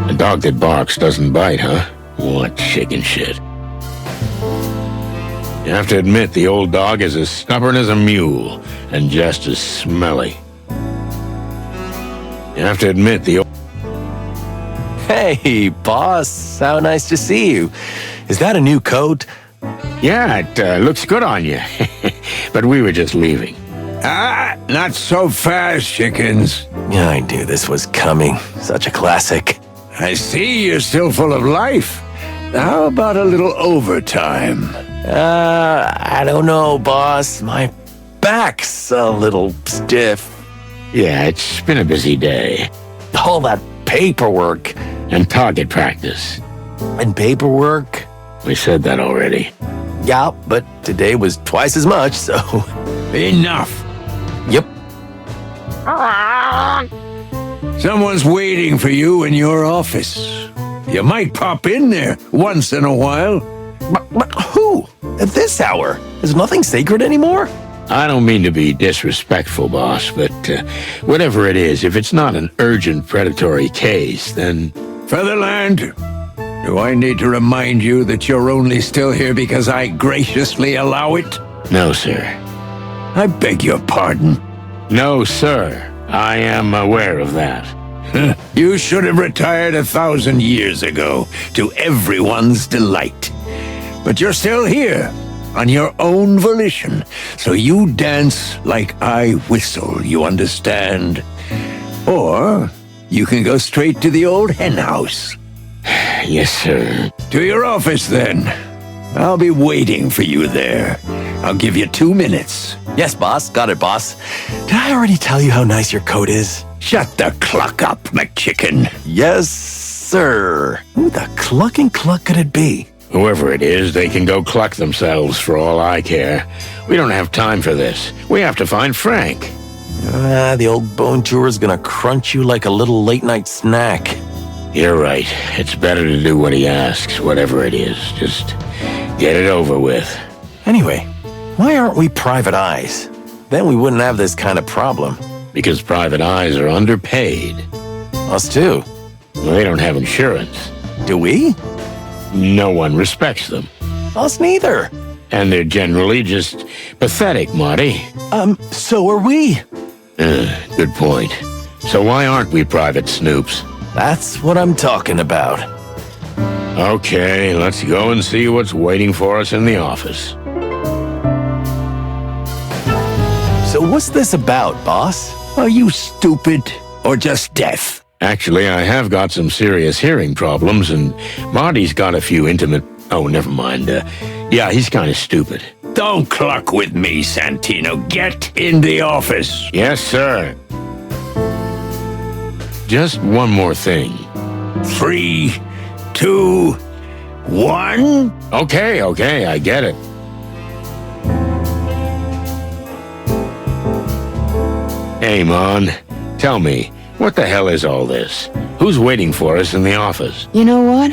A dog that barks doesn't bite, huh? What chicken shit. You have to admit the old dog is as stubborn as a mule and just as smelly. You have to admit the old... Hey, boss. How nice to see you. Is that a new coat? Yeah, it looks good on you. But we were just leaving. Ah, not so fast, chickens. Yeah, I knew this was coming. Such a classic. I see you're still full of life. How about a little overtime? I don't know, boss. My back's a little stiff. Yeah, it's been a busy day. All that paperwork. And target practice. And paperwork? We said that already. Yeah, but today was twice as much, so... Enough. Yep. Someone's waiting for you in your office. You might pop in there once in a while. But who? At this hour? Is nothing sacred anymore? I don't mean to be disrespectful, boss, but whatever it is, if it's not an urgent predatory case, then... Featherland, do I need to remind you that you're only still here because I graciously allow it? No, sir. I beg your pardon. No, sir. I am aware of that. You should have retired 1,000 years ago, to everyone's delight. But you're still here, on your own volition, so you dance like I whistle, you understand? Or you can go straight to the old hen house. Yes, sir. To your office, then. I'll be waiting for you there. I'll give you 2 minutes. Yes, boss. Got it, boss. Did I already tell you how nice your coat is? Shut the cluck up, McChicken. Yes, sir. Who the clucking cluck could it be? Whoever it is, they can go cluck themselves for all I care. We don't have time for this. We have to find Frank. The old bone chewer's gonna crunch you like a little late-night snack. You're right. It's better to do what he asks, whatever it is. Just get it over with. Anyway, why aren't we private eyes? Then we wouldn't have this kind of problem. Because private eyes are underpaid. Us too. Well, they don't have insurance. Do we? No one respects them. Us neither. And they're generally just pathetic, Marty. So are we. Good point. So why aren't we private snoops? That's what I'm talking about. Okay, let's go and see what's waiting for us in the office. So what's this about, boss? Are you stupid or just deaf? Actually, I have got some serious hearing problems, and Marty's got a few intimate... Oh, never mind. Yeah, he's kind of stupid. Don't cluck with me, Santino. Get in the office. Yes, sir. Just one more thing. 3, 2, 1. Okay, I get it. Hey, Mon, tell me, what the hell is all this? Who's waiting for us in the office? You know what?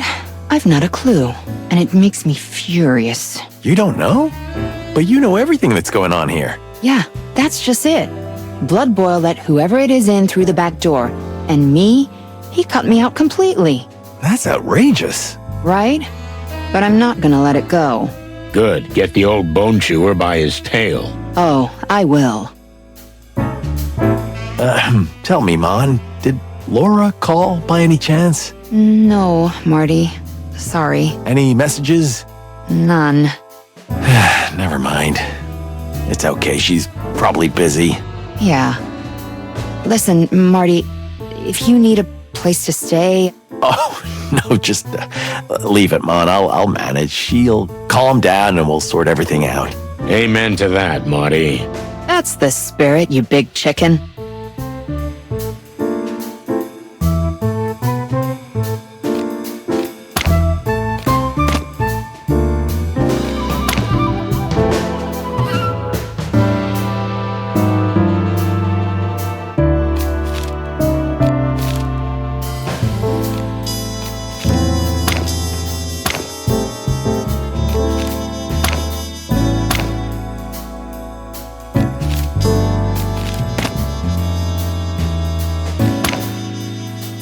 I've not a clue, and it makes me furious. You don't know? But you know everything that's going on here. Yeah, that's just it. Blood Boy let whoever it is in through the back door, and me, he cut me out completely. That's outrageous. Right? But I'm not gonna let it go. Good, get the old bone chewer by his tail. Oh, I will. Tell me, Mon, did Laura call by any chance? No, Marty. Sorry. Any messages? None. Never mind. It's okay, she's probably busy. Yeah. Listen, Marty, if you need a place to stay... Oh, no, just leave it, Mon. I'll manage. She'll calm down and we'll sort everything out. Amen to that, Marty. That's the spirit, you big chicken.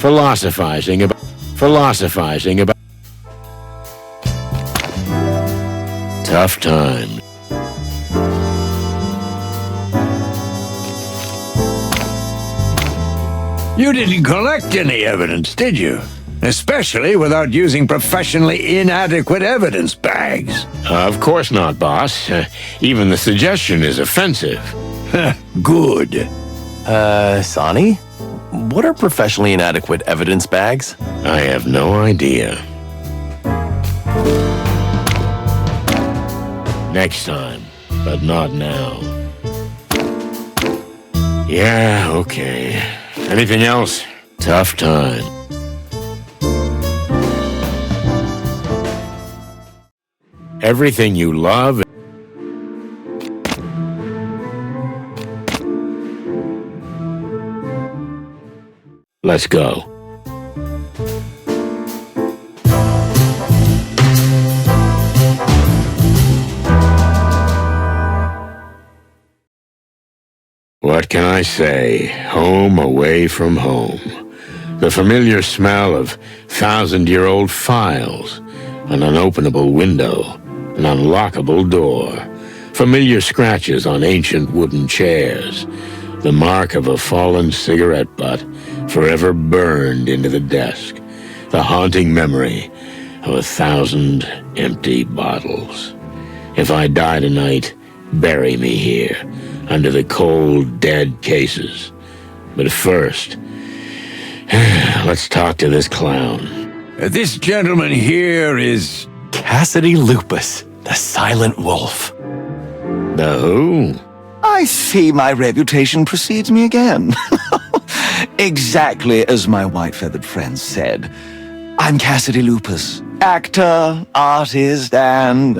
Philosophizing about tough times. You didn't collect any evidence, did you? Especially without using professionally inadequate evidence bags. Of course not, boss. Even the suggestion is offensive. Good. Sonny? What are professionally inadequate evidence bags? I have no idea. Next time, but not now. Yeah, okay. Anything else? Tough time. Everything you love. Let's go. What can I say? Home away from home. The familiar smell of thousand-year-old files, an unopenable window, an unlockable door, familiar scratches on ancient wooden chairs, the mark of a fallen cigarette butt forever burned into the desk, the haunting memory of 1,000 empty bottles. If I die tonight, bury me here, under the cold, dead cases. But first, let's talk to this clown. This gentleman here is... Cassidy Lupus, the Silent Wolf. The who? I see my reputation precedes me again. Exactly as my white-feathered friend said. I'm Cassidy Lupus, actor, artist, and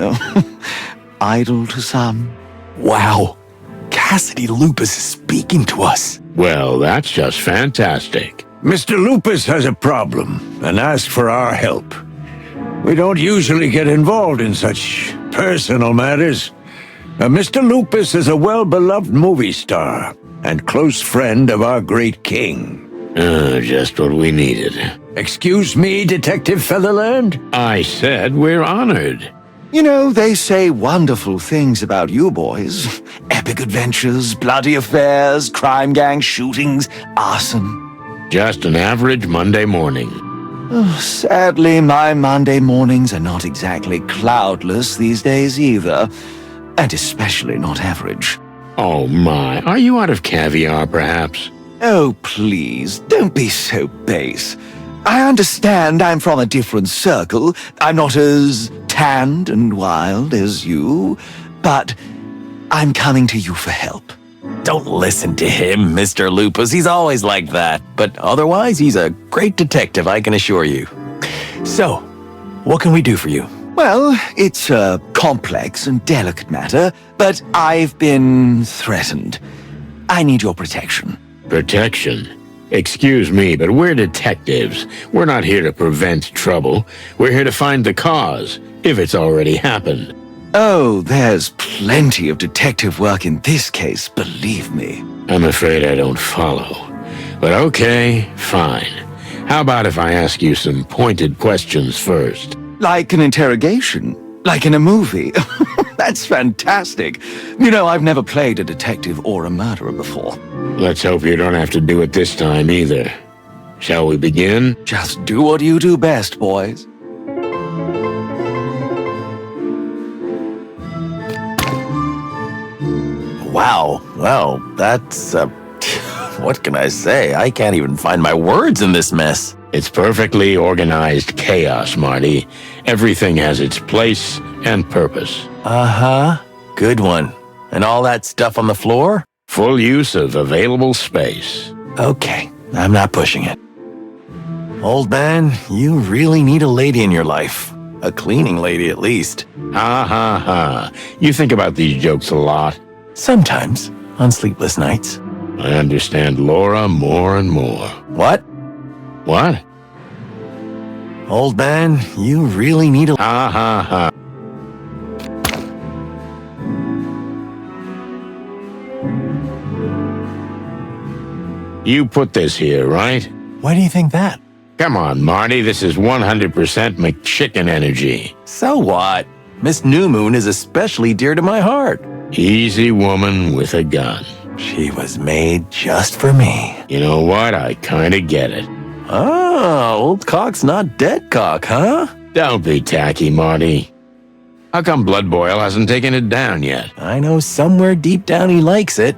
idol to some. Wow. Cassidy Lupus is speaking to us. Well, that's just fantastic. Mr. Lupus has a problem and asked for our help. We don't usually get involved in such personal matters. Mr. Lupus is a well-beloved movie star and close friend of our great king. Just what we needed. Excuse me, Detective Featherland? I said we're honored. You know, they say wonderful things about you boys. Epic adventures, bloody affairs, crime gang shootings, arson. Just an average Monday morning. Sadly, my Monday mornings are not exactly cloudless these days either. And especially not average. Oh my, are you out of caviar perhaps? Oh, please, don't be so base. I understand I'm from a different circle. I'm not as tanned and wild as you, but I'm coming to you for help. Don't listen to him, Mr. Lupus. He's always like that. But otherwise, he's a great detective, I can assure you. So, what can we do for you? Well, it's a complex and delicate matter, but I've been threatened. I need your protection. Protection? Excuse me, but we're detectives. We're not here to prevent trouble. We're here to find the cause, if it's already happened. Oh, there's plenty of detective work in this case, believe me. I'm afraid I don't follow. But okay, fine. How about if I ask you some pointed questions first? Like an interrogation? Like in a movie? That's fantastic. You know, I've never played a detective or a murderer before. Let's hope you don't have to do it this time either. Shall we begin? Just do what you do best, boys. Wow. Well, that's, what can I say? I can't even find my words in this mess. It's perfectly organized chaos, Marty. Everything has its place and purpose. Uh-huh. Good one. And all that stuff on the floor? Full use of available space. Okay, I'm not pushing it. Old man, you really need a lady in your life. A cleaning lady, at least. Ha ha ha. You think about these jokes a lot. Sometimes, on sleepless nights. I understand Laura more and more. What? What? Old man, you really need a... Ha ha ha. You put this here, right? Why do you think that? Come on, Marty, this is 100% McChicken energy. So what? Miss New Moon is especially dear to my heart. Easy woman with a gun. She was made just for me. You know what? I kinda get it. Oh, old cock's not dead cock, huh? Don't be tacky, Marty. How come Blood Boil hasn't taken it down yet? I know somewhere deep down he likes it.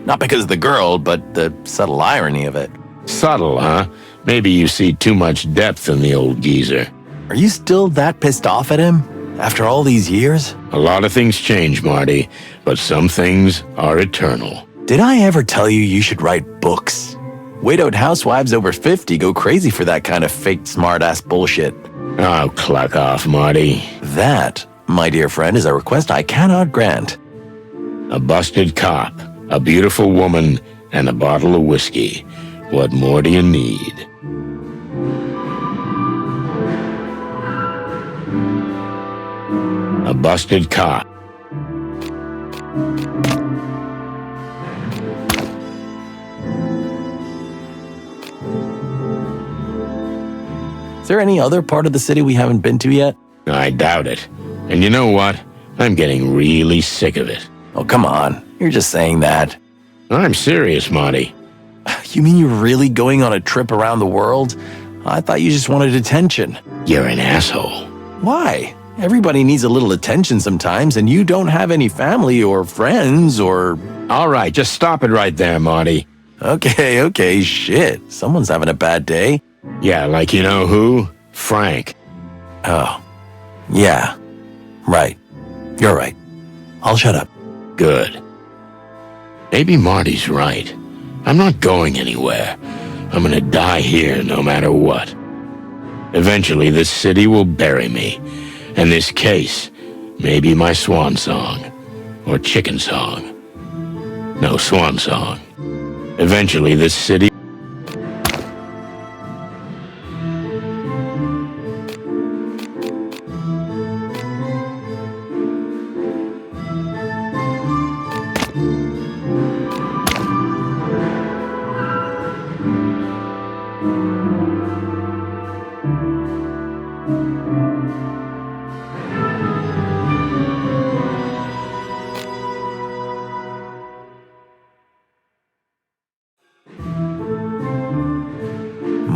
Not because of the girl, but the subtle irony of it. Subtle, huh? Maybe you see too much depth in the old geezer. Are you still that pissed off at him? After all these years? A lot of things change, Marty, but some things are eternal. Did I ever tell you should write books? Widowed housewives over 50 go crazy for that kind of fake smart-ass bullshit. Oh, cluck off, Marty. That, my dear friend, is a request I cannot grant. A busted cop, a beautiful woman, and a bottle of whiskey. What more do you need? A busted cop. Is there any other part of the city we haven't been to yet? I doubt it. And you know what? I'm getting really sick of it. Oh, come on. You're just saying that. I'm serious, Marty. You mean you're really going on a trip around the world? I thought you just wanted attention. You're an asshole. Why? Everybody needs a little attention sometimes, and you don't have any family or friends or... All right, just stop it right there, Marty. Okay, shit. Someone's having a bad day. Yeah, like you know who? Frank. Oh, yeah. Right. You're right. I'll shut up. Good. Maybe Marty's right. I'm not going anywhere. I'm gonna die here no matter what. Eventually, this city will bury me. And this case may be my swan song. Or chicken song. No, swan song. Eventually, this city...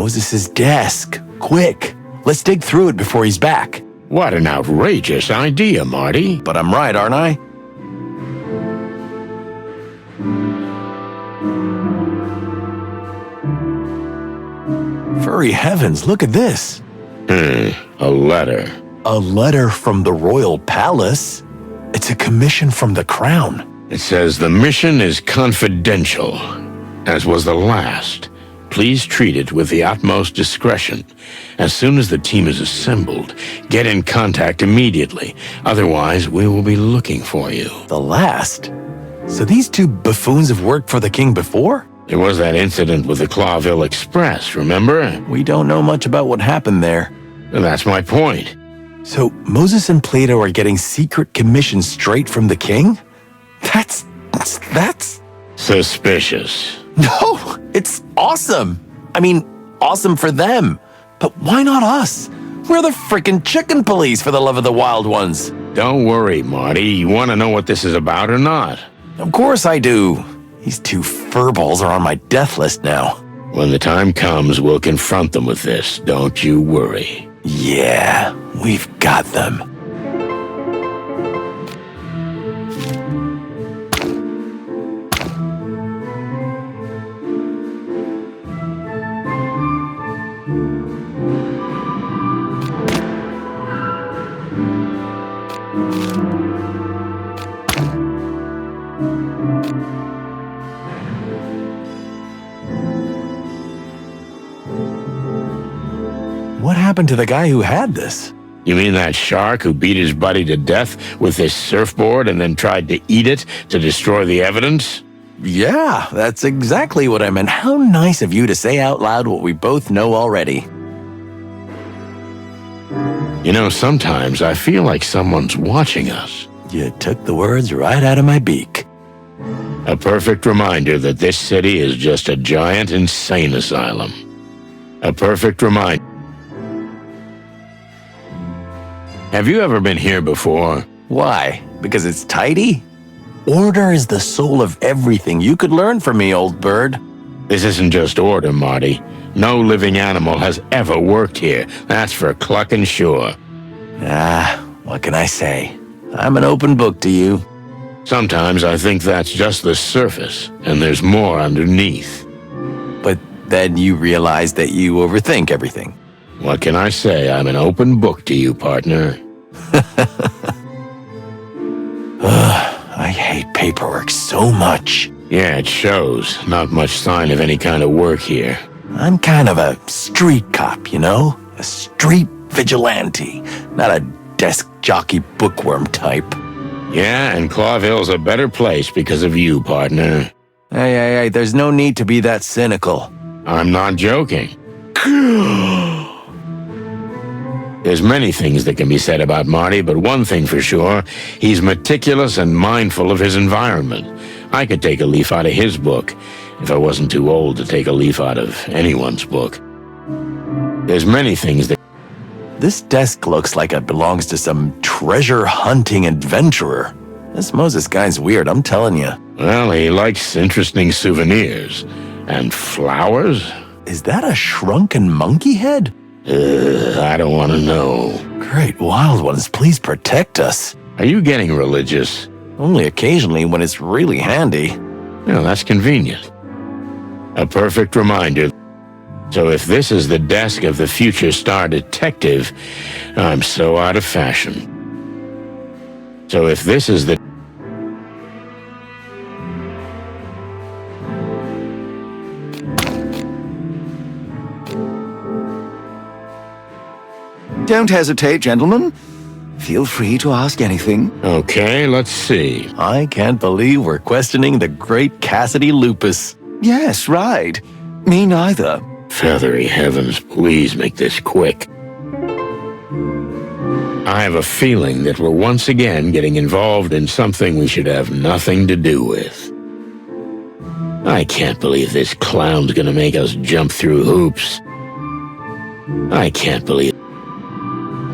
Moses' desk. Quick. Let's dig through it before he's back. What an outrageous idea, Marty. But I'm right, aren't I? Furry heavens, look at this. A letter. A letter from the royal palace. It's a commission from the crown. It says the mission is confidential, as was the last. Please treat it with the utmost discretion. As soon as the team is assembled, get in contact immediately. Otherwise, we will be looking for you. The last? So these two buffoons have worked for the king before? There was that incident with the Clawville Express, remember? We don't know much about what happened there. And that's my point. So Moses and Plato are getting secret commissions straight from the king? That's... Suspicious. No, it's awesome. I mean, awesome for them. But why not us? We're the frickin' chicken police, for the love of the wild ones. Don't worry, Marty. You want to know what this is about or not? Of course I do. These two furballs are on my death list now. When the time comes, we'll confront them with this. Don't you worry. Yeah, we've got them. What happened to the guy who had this? You mean that shark who beat his buddy to death with this surfboard and then tried to eat it to destroy the evidence? Yeah, that's exactly what I meant. How nice of you to say out loud what we both know already. You know, sometimes I feel like someone's watching us. You took the words right out of my beak. A perfect reminder that this city is just a giant insane asylum. A perfect reminder. Have you ever been here before? Why? Because it's tidy? Order is the soul of everything. You could learn from me, old bird. This isn't just order, Marty. No living animal has ever worked here. That's for clucking sure. What can I say? I'm an open book to you. Sometimes I think that's just the surface, and there's more underneath. But then you realize that you overthink everything. What can I say? I'm an open book to you, partner. I hate paperwork so much. Yeah, it shows. Not much sign of any kind of work here. I'm kind of a street cop, you know? A street vigilante, not a desk jockey bookworm type. Yeah, and Clawville's a better place because of you, partner. Hey, there's no need to be that cynical. I'm not joking. There's many things that can be said about Marty, but one thing for sure, he's meticulous and mindful of his environment. I could take a leaf out of his book, if I wasn't too old to take a leaf out of anyone's book. There's many things that... This desk looks like it belongs to some treasure-hunting adventurer. This Moses guy's weird, I'm telling you. Well, he likes interesting souvenirs. And flowers? Is that a shrunken monkey head? I don't want to know. Great wild ones, please protect us. Are you getting religious? Only occasionally when it's really handy. Well, that's convenient. A perfect reminder. So if this is the desk of the future star detective, I'm so out of fashion. So if this is the... Don't hesitate, gentlemen. Feel free to ask anything. Okay, let's see. I can't believe we're questioning the great Cassidy Lupus. Yes, right. Me neither. Feathery heavens, please make this quick. I have a feeling that we're once again getting involved in something we should have nothing to do with. I can't believe this clown's gonna make us jump through hoops. I can't believe...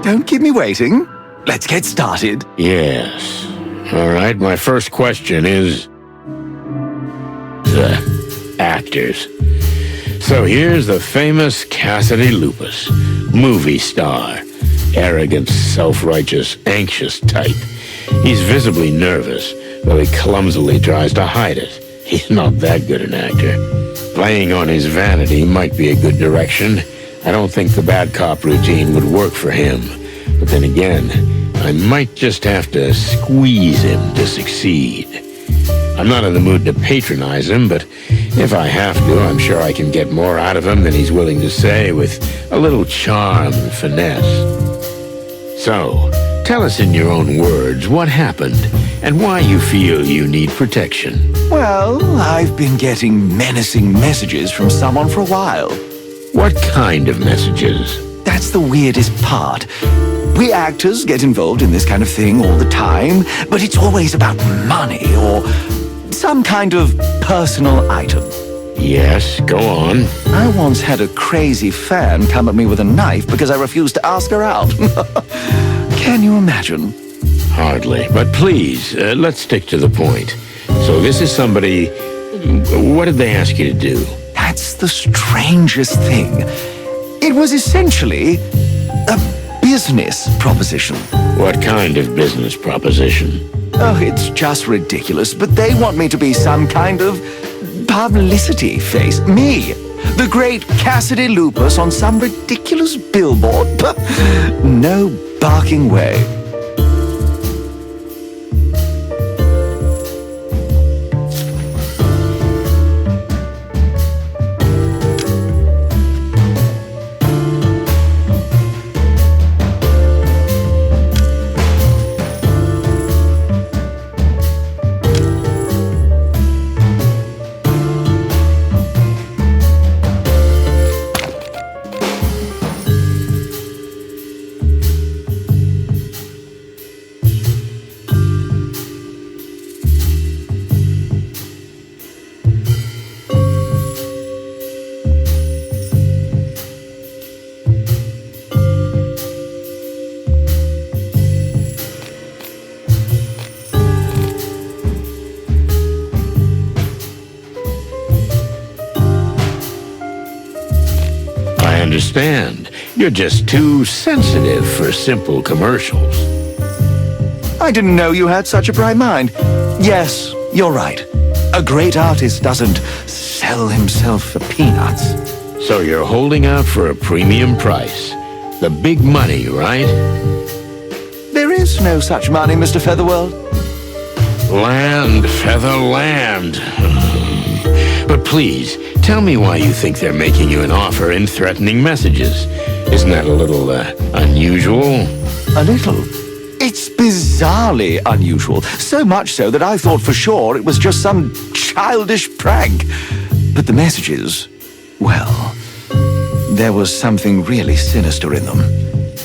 Don't keep me waiting. Let's get started. Yes. All right, my first question is... actors. So here's the famous Cassidy Lupus, movie star. Arrogant, self-righteous, anxious type. He's visibly nervous, though he clumsily tries to hide it. He's not that good an actor. Playing on his vanity might be a good direction. I don't think the bad cop routine would work for him. But then again, I might just have to squeeze him to succeed. I'm not in the mood to patronize him, but if I have to, I'm sure I can get more out of him than he's willing to say with a little charm and finesse. So, tell us in your own words what happened and why you feel you need protection. Well, I've been getting menacing messages from someone for a while. What kind of messages? That's the weirdest part. We actors get involved in this kind of thing all the time, but it's always about money or some kind of personal item. Yes, go on. I once had a crazy fan come at me with a knife because I refused to ask her out. Can you imagine? Hardly, but please, let's stick to the point. So this is somebody... What did they ask you to do? That's the strangest thing. It was essentially a business proposition. What kind of business proposition? Oh, it's just ridiculous, but they want me to be some kind of publicity face. Me, the great Cassidy Lupus on some ridiculous billboard. No barking way. understand. You're just too sensitive for simple commercials. I didn't know you had such a bright mind. Yes, you're right. A great artist doesn't sell himself for peanuts. So you're holding out for a premium price. The big money, right? There is no such money, Mr. Featherworld. Land, feather, land. But please, tell me why you think they're making you an offer in threatening messages. Isn't that a little, unusual? A little. It's bizarrely unusual. So much so that I thought for sure it was just some childish prank. But the messages, well, there was something really sinister in them.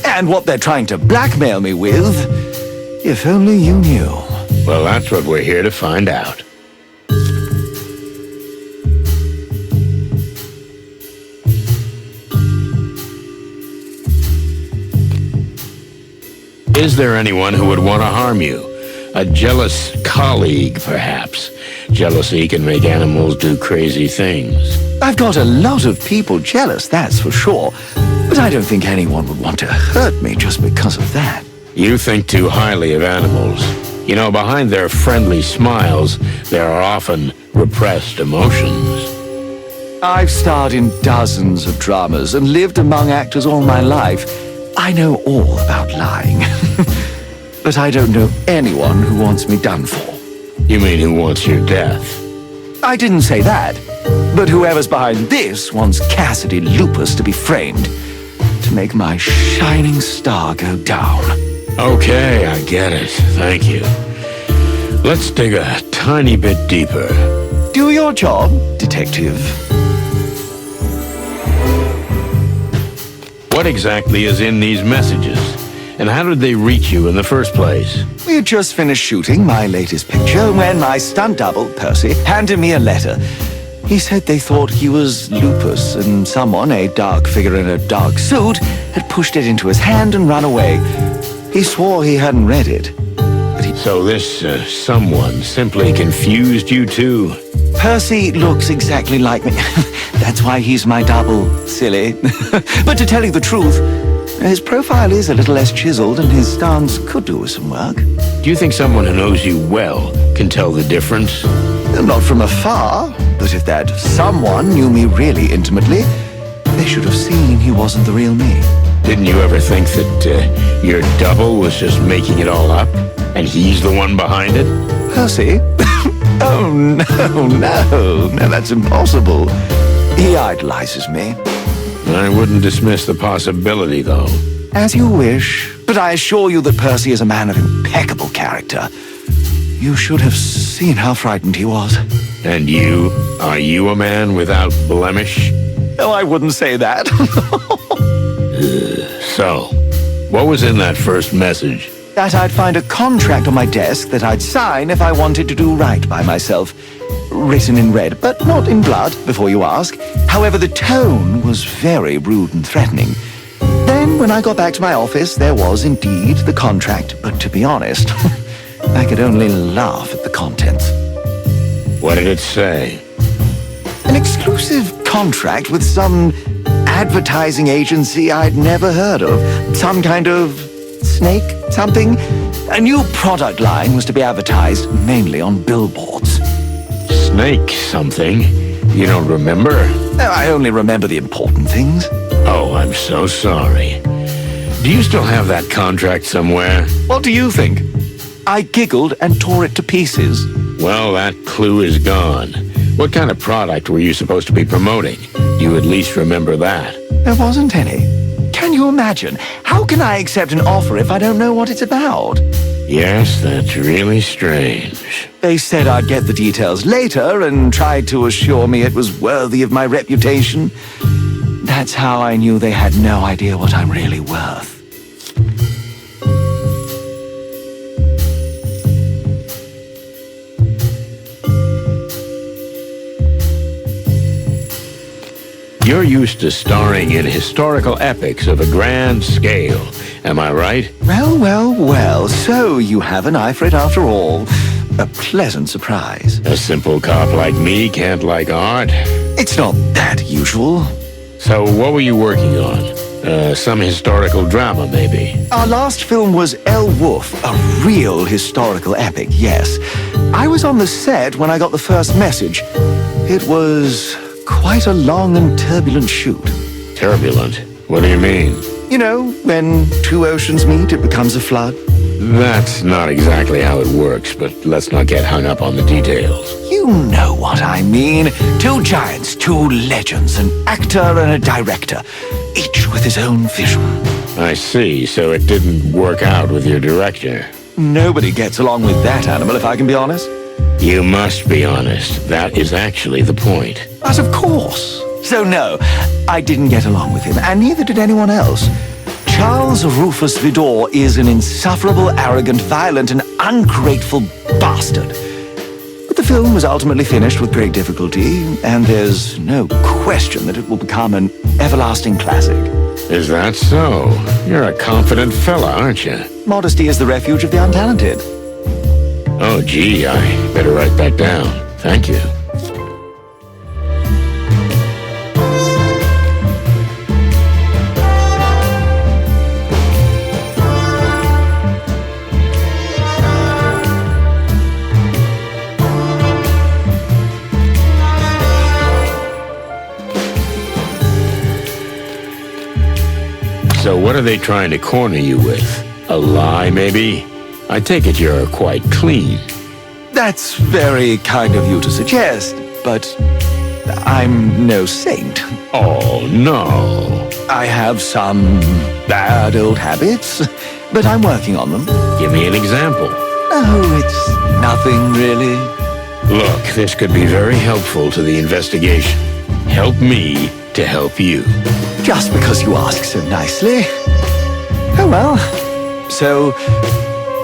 And what they're trying to blackmail me with, if only you knew. Well, that's what we're here to find out. Is there anyone who would want to harm you? A jealous colleague, perhaps. Jealousy can make animals do crazy things. I've got a lot of people jealous, that's for sure. But I don't think anyone would want to hurt me just because of that. You think too highly of animals. You know, behind their friendly smiles, there are often repressed emotions. I've starred in dozens of dramas and lived among actors all my life. I know all about lying. But I don't know anyone who wants me done for. You mean who wants your death? I didn't say that. But whoever's behind this wants Cassidy Lupus to be framed. To make my shining star go down. Okay, I get it. Thank you. Let's dig a tiny bit deeper. Do your job, detective. What exactly is in these messages? And how did they reach you in the first place? We had just finished shooting my latest picture when my stunt double, Percy, handed me a letter. He said they thought he was Lupus, and someone, a dark figure in a dark suit, had pushed it into his hand and run away. He swore he hadn't read it. So this someone simply confused you too? Percy looks exactly like me. That's why he's my double, silly. But to tell you the truth, his profile is a little less chiseled and his stance could do with some work. Do you think someone who knows you well can tell the difference? Not from afar, but if that someone knew me really intimately, they should have seen he wasn't the real me. Didn't you ever think that your double was just making it all up? And he's the one behind it? Percy? Oh, no, that's impossible. He idolizes me. I wouldn't dismiss the possibility, though. As you wish, but I assure you that Percy is a man of impeccable character. You should have seen how frightened he was. And you? Are you a man without blemish? Oh, I wouldn't say that. So, what was in that first message? That I'd find a contract on my desk that I'd sign if I wanted to do right by myself. Written in red, but not in blood, before you ask. However, the tone was very rude and threatening. Then, when I got back to my office, there was indeed the contract, but to be honest, I could only laugh at the contents. What did it say? An exclusive contract with some advertising agency I'd never heard of. Some kind of snake something. A new product line was to be advertised, mainly on billboards. Snake something? You don't remember? I only remember the important things. Oh, I'm so sorry. Do you still have that contract somewhere? What do you think? I giggled and tore it to pieces. Well, that clue is gone. What kind of product were you supposed to be promoting? Do you at least remember that? There wasn't any. Can you imagine? How can I accept an offer if I don't know what it's about? Yes, that's really strange. They said I'd get the details later and tried to assure me it was worthy of my reputation. That's how I knew they had no idea what I'm really worth. You're used to starring in historical epics of a grand scale, am I right? Well, so you have an eye for it after all. A pleasant surprise. A simple cop like me can't like art. It's not that usual. So what were you working on? Some historical drama, maybe? Our last film was *Wolf*, a real historical epic, yes. I was on the set when I got the first message. It was quite a long and turbulent shoot. Turbulent? What do you mean? You know, when two oceans meet, it becomes a flood. That's not exactly how it works, but let's not get hung up on the details. You know what I mean. Two giants, two legends, an actor and a director, each with his own vision. I see, so it didn't work out with your director. Nobody gets along with that animal, if I can be honest. You must be honest. That is actually the point. But of course. So no, I didn't get along with him, and neither did anyone else. Charles Rufus Vidor is an insufferable, arrogant, violent, and ungrateful bastard. But the film was ultimately finished with great difficulty, and there's no question that it will become an everlasting classic. Is that so? You're a confident fella, aren't you? Modesty is the refuge of the untalented. Oh, gee, I better write that down. Thank you. So what are they trying to corner you with? A lie, maybe? I take it you're quite clean. That's very kind of you to suggest, but I'm no saint. Oh, no. I have some bad old habits, but I'm working on them. Give me an example. Oh, it's nothing really. Look, this could be very helpful to the investigation. Help me to help you. Just because you ask so nicely. Oh well. So,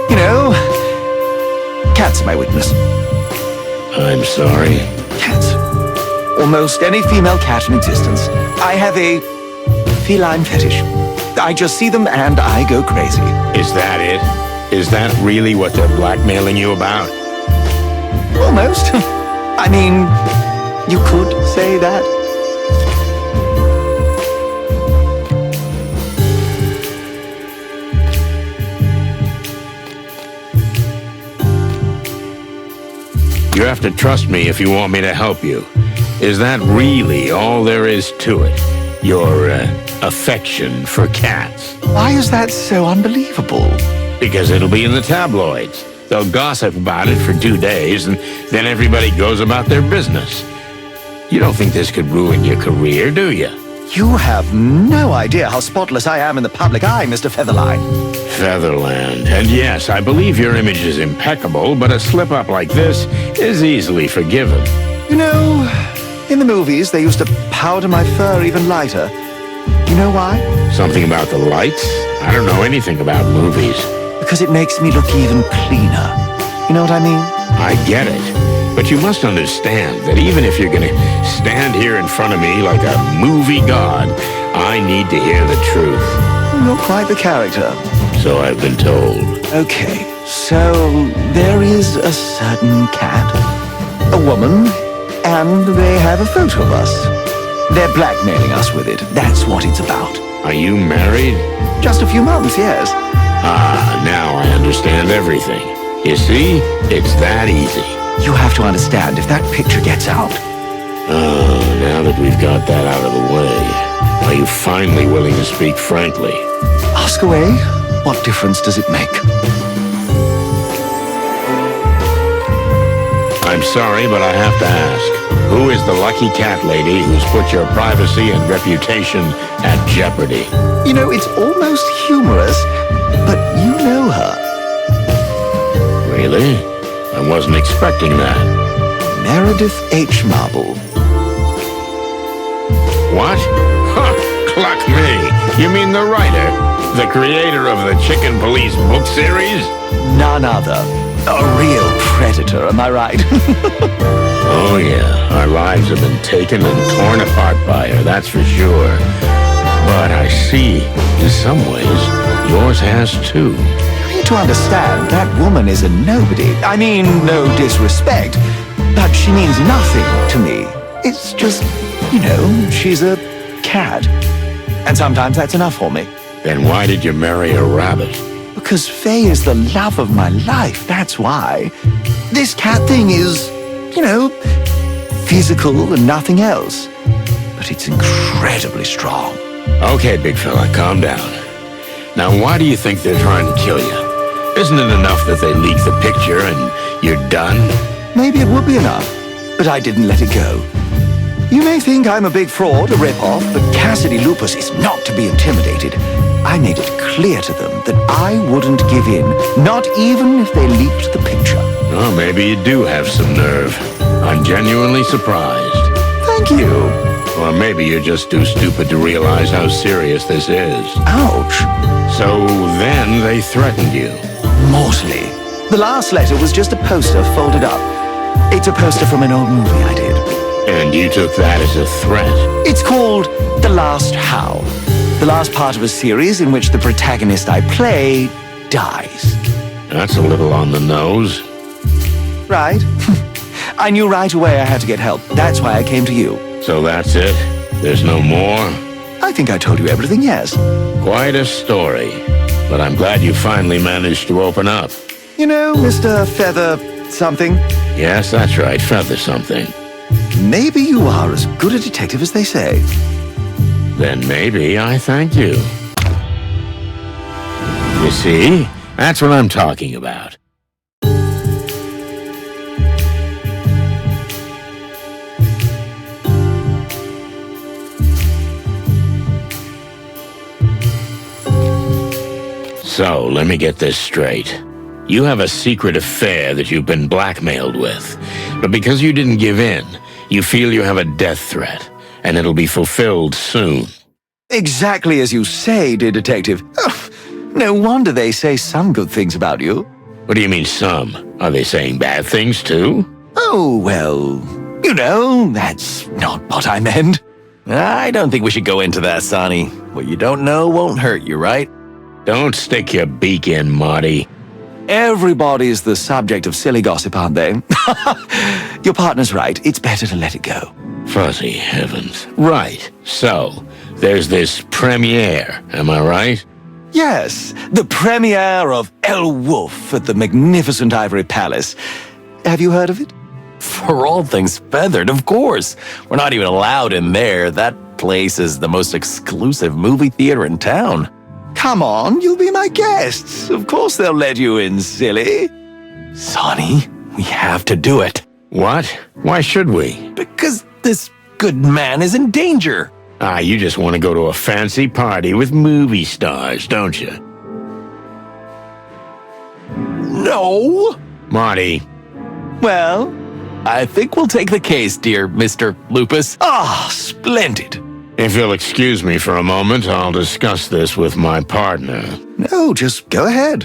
you know, cats are my weakness. I'm sorry. Cats. Almost any female cat in existence. I have a feline fetish. I just see them and I go crazy. Is that it? Is that really what they're blackmailing you about? Almost. I mean, you could say that. You have to trust me if you want me to help you. Is that really all there is to it? Your affection for cats? Why is that so unbelievable? Because it'll be in the tabloids. They'll gossip about it for 2 days, and then everybody goes about their business. You don't think this could ruin your career, do you? You have no idea how spotless I am in the public eye, Mr. Featherline. Featherland. And yes, I believe your image is impeccable, but a slip-up like this is easily forgiven. You know, in the movies, they used to powder my fur even lighter. You know why? Something about the lights? I don't know anything about movies. Because it makes me look even cleaner. You know what I mean? I get it. But you must understand that even if you're gonna stand here in front of me like a movie god, I need to hear the truth. You're quite the character. So I've been told. Okay, so there is a certain cat, a woman, and they have a photo of us. They're blackmailing us with it. That's what it's about. Are you married? Just a few months, yes. Ah, now I understand everything. You see, it's that easy. You have to understand, if that picture gets out... Oh, now that we've got that out of the way, are you finally willing to speak frankly? Ask away. What difference does it make? I'm sorry, but I have to ask. Who is the lucky cat lady who's put your privacy and reputation at jeopardy? You know, it's almost humorous, but you know her. Really? I wasn't expecting that. Meredith H. Marble. What? Huh, cluck me. You mean the writer? The creator of the Chicken Police book series? None other. A real predator, am I right? Oh yeah, our lives have been taken and torn apart by her, that's for sure. But I see, in some ways, yours has too. You need to understand, that woman is a nobody. I mean, no disrespect, but she means nothing to me. It's just, you know, she's a cat. And sometimes that's enough for me. Then why did you marry a rabbit? Because Faye is the love of my life, that's why. This cat thing is, you know, physical and nothing else. But it's incredibly strong. Okay, big fella, calm down. Now, why do you think they're trying to kill you? Isn't it enough that they leak the picture and you're done? Maybe it would be enough, but I didn't let it go. You may think I'm a big fraud, a rip-off, but Cassidy Lupus is not to be intimidated. I made it clear to them that I wouldn't give in, not even if they leaked the picture. Oh, maybe you do have some nerve. I'm genuinely surprised. Thank you. Or maybe you're just too stupid to realize how serious this is. Ouch. So then they threatened you. Mortally. The last letter was just a poster folded up. It's a poster from an old movie I did. And you took that as a threat? It's called The Last Howl. The last part of a series in which the protagonist I play dies. That's a little on the nose. Right? I knew right away I had to get help. That's why I came to you. So that's it? There's no more? I think I told you everything, yes. Quite a story. But I'm glad you finally managed to open up. You know, Mr. Feather something? Yes, that's right, Feather something. Maybe you are as good a detective as they say. Then maybe I thank you. You see? That's what I'm talking about. So, let me get this straight. You have a secret affair that you've been blackmailed with. But because you didn't give in, you feel you have a death threat, and it'll be fulfilled soon. Exactly as you say, dear detective. Oh, no wonder they say some good things about you. What do you mean some? Are they saying bad things too? Oh, well, you know, that's not what I meant. I don't think we should go into that, Sonny. What you don't know won't hurt you, right? Don't stick your beak in, Marty. Everybody's the subject of silly gossip, aren't they? Your partner's right. It's better to let it go. Fuzzy heavens. Right. So, there's this premiere, am I right? Yes, the premiere of El Wolf at the magnificent Ivory Palace. Have you heard of it? For all things feathered, of course. We're not even allowed in there. That place is the most exclusive movie theater in town. Come on, you'll be my guests. Of course they'll let you in, silly. Sonny, we have to do it. What? Why should we? Because this good man is in danger. Ah, you just want to go to a fancy party with movie stars, don't you? No. Marty. Well, I think we'll take the case, dear Mr. Lupus. splendid. If you'll excuse me for a moment, I'll discuss this with my partner. No, just go ahead.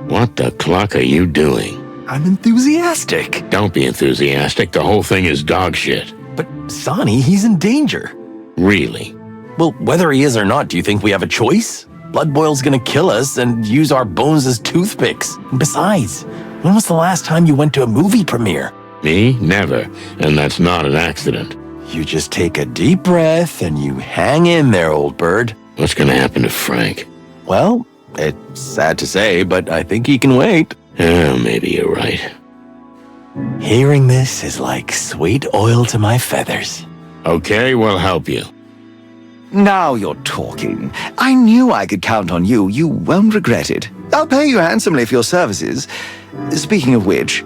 What the cluck are you doing? I'm enthusiastic. Don't be enthusiastic. The whole thing is dog shit. But, Sonny, he's in danger. Really? Well, whether he is or not, do you think we have a choice? Blood Boil's gonna kill us and use our bones as toothpicks. And besides, when was the last time you went to a movie premiere? Me? Never. And that's not an accident. You just take a deep breath and you hang in there, old bird. What's gonna happen to Frank? Well, it's sad to say, but I think he can wait. Oh, maybe you're right. Hearing this is like sweet oil to my feathers. Okay, we'll help you. Now you're talking. I knew I could count on you. You won't regret it. I'll pay you handsomely for your services. Speaking of which,